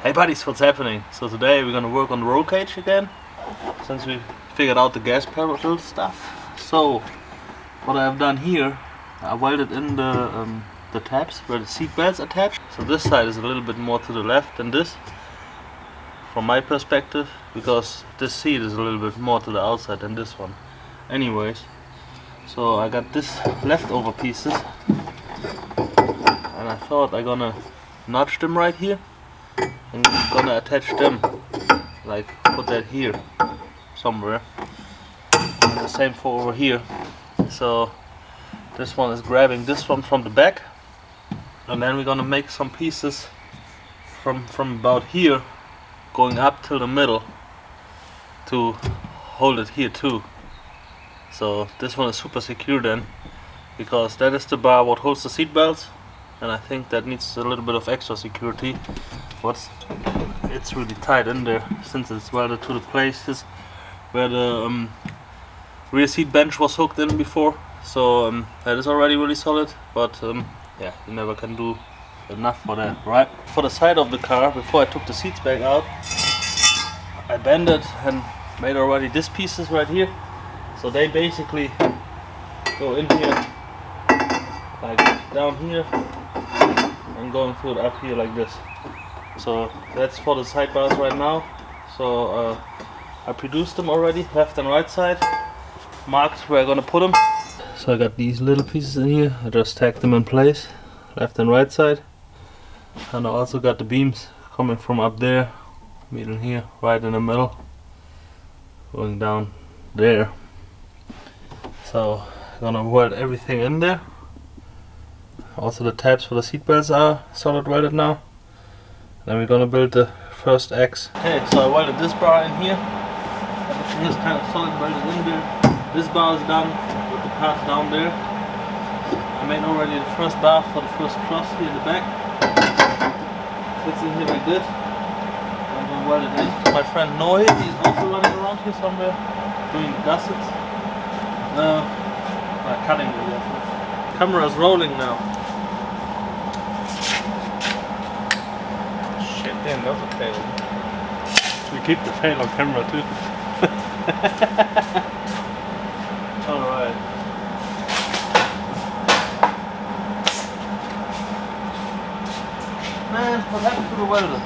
Hey buddies, what's happening? So today we're gonna work on the roll cage again, since we figured out the gas pedal stuff. So what I've done here, I welded in the tabs where the seat belts attached. So this side is a little bit more to the left than this, from my perspective, because this seat is a little bit more to the outside than this one. Anyways, so I got this leftover pieces, and I thought I'm gonna notch them right here. I'm gonna attach them, like put that here somewhere, and the same for over here. So this one is grabbing this one from the back, and then we're gonna make some pieces from about here going up till the middle to hold it here too. So this one is super secure then, because that is the bar what holds the seat belts, and I think that needs a little bit of extra security. It's really tight in there, since it's welded to the places where the rear seat bench was hooked in before. So that is already really solid, but yeah, you never can do enough for that, right? For the side of the car, before I took the seats back out, I bended and made already these pieces right here. So they basically go in here, like down here, and going through it up here like this. So that's for the sidebars right now. So I produced them already, left and right side, marked where I'm gonna put them. So I got these little pieces in here, I just tacked them in place, left and right side. And I also got the beams coming from up there, meeting here, right in the middle, going down there. So I'm gonna weld everything in there. Also the tabs for the seat belts are solid welded now. Then we're gonna build the first X. Okay, so I welded this bar in here. Everything is kind of solid welded in there. This bar is done with the parts down there. I made already the first bar for the first cross here in the back. Fits in here like this. I'm gonna weld it in. My friend Noe, he's also running around here somewhere, doing the gussets. Cutting the gussets. Camera is rolling now. Damn, that was a fail. We keep the fail on camera too. Alright. Man, what happened to the welder?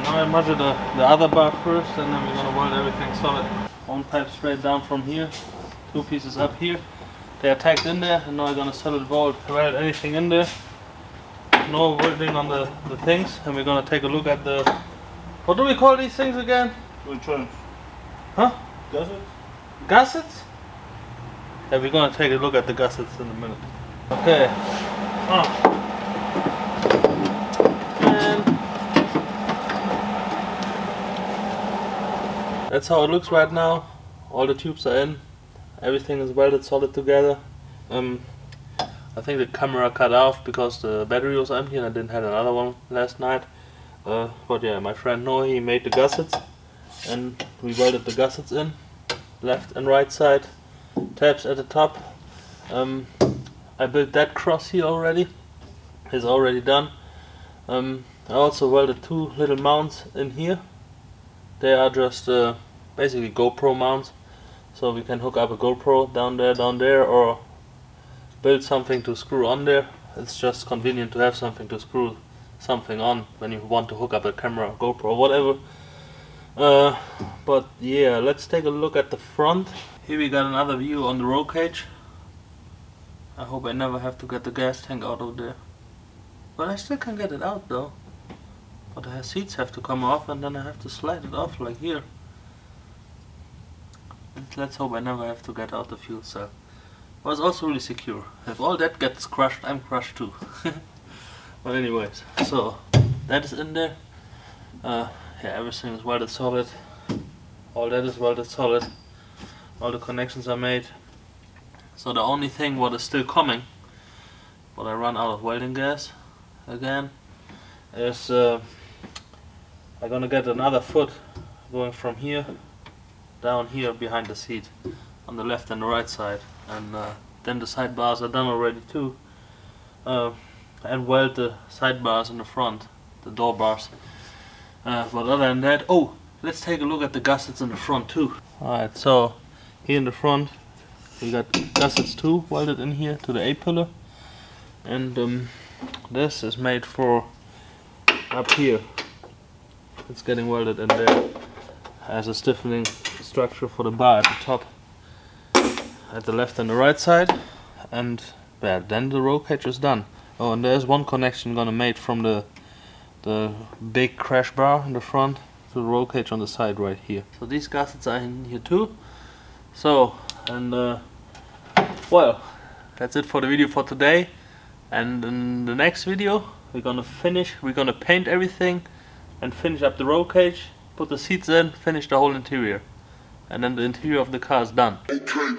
Now I measure the other bar first, and then we're gonna weld everything solid. One pipe straight down from here, two pieces up here. They are tacked in there, and now I'm gonna solid weld anything in there. No welding on the things, and we're gonna take a look at the, what do we call these things again? Which one? Huh? Gussets? Gussets? Yeah, we're gonna take a look at the gussets in a minute. Okay. That's how it looks right now. All the tubes are in. Everything is welded solid together. I think the camera cut off because the battery was empty and I didn't have another one last night. But yeah, my friend Noah, he made the gussets, and we welded the gussets in, left and right side, tabs at the top. I built that cross here already. It's already done. I also welded two little mounts in here. They are just basically GoPro mounts, so we can hook up a GoPro down there, or build something to screw on there. It's just convenient to have something to screw something on when you want to hook up a camera, GoPro, or whatever. But yeah, let's take a look at the front. Here we got another view on the roll cage. I hope I never have to get the gas tank out of there. But I still can get it out though. But the seats have to come off and then I have to slide it off like here. Let's hope I never have to get out the fuel cell. But it's also really secure. If all that gets crushed, I'm crushed too. But anyways, so that is in there. Yeah, everything is welded solid. All that is welded solid. All the connections are made. So the only thing what is still coming, but I run out of welding gas again, is I'm gonna get another foot going from here down here behind the seat on the left and the right side, and then the side bars are done already too, and weld the side bars in the front, the door bars. But other than that, oh, let's take a look at the gussets in the front too. Alright, so here in the front we got gussets too welded in here to the A-pillar, and this is made for up here. It's getting welded in there as a stiffening structure for the bar at the top, at the left and the right side, and yeah, then the roll cage is done. Oh, and there's one connection gonna made from the big crash bar in the front to the roll cage on the side right here. So these gussets are in here too. So, and well, that's it for the video for today. And in the next video we're gonna paint everything and finish up the roll cage, put the seats in, finish the whole interior, and then the interior of the car is done. Okay.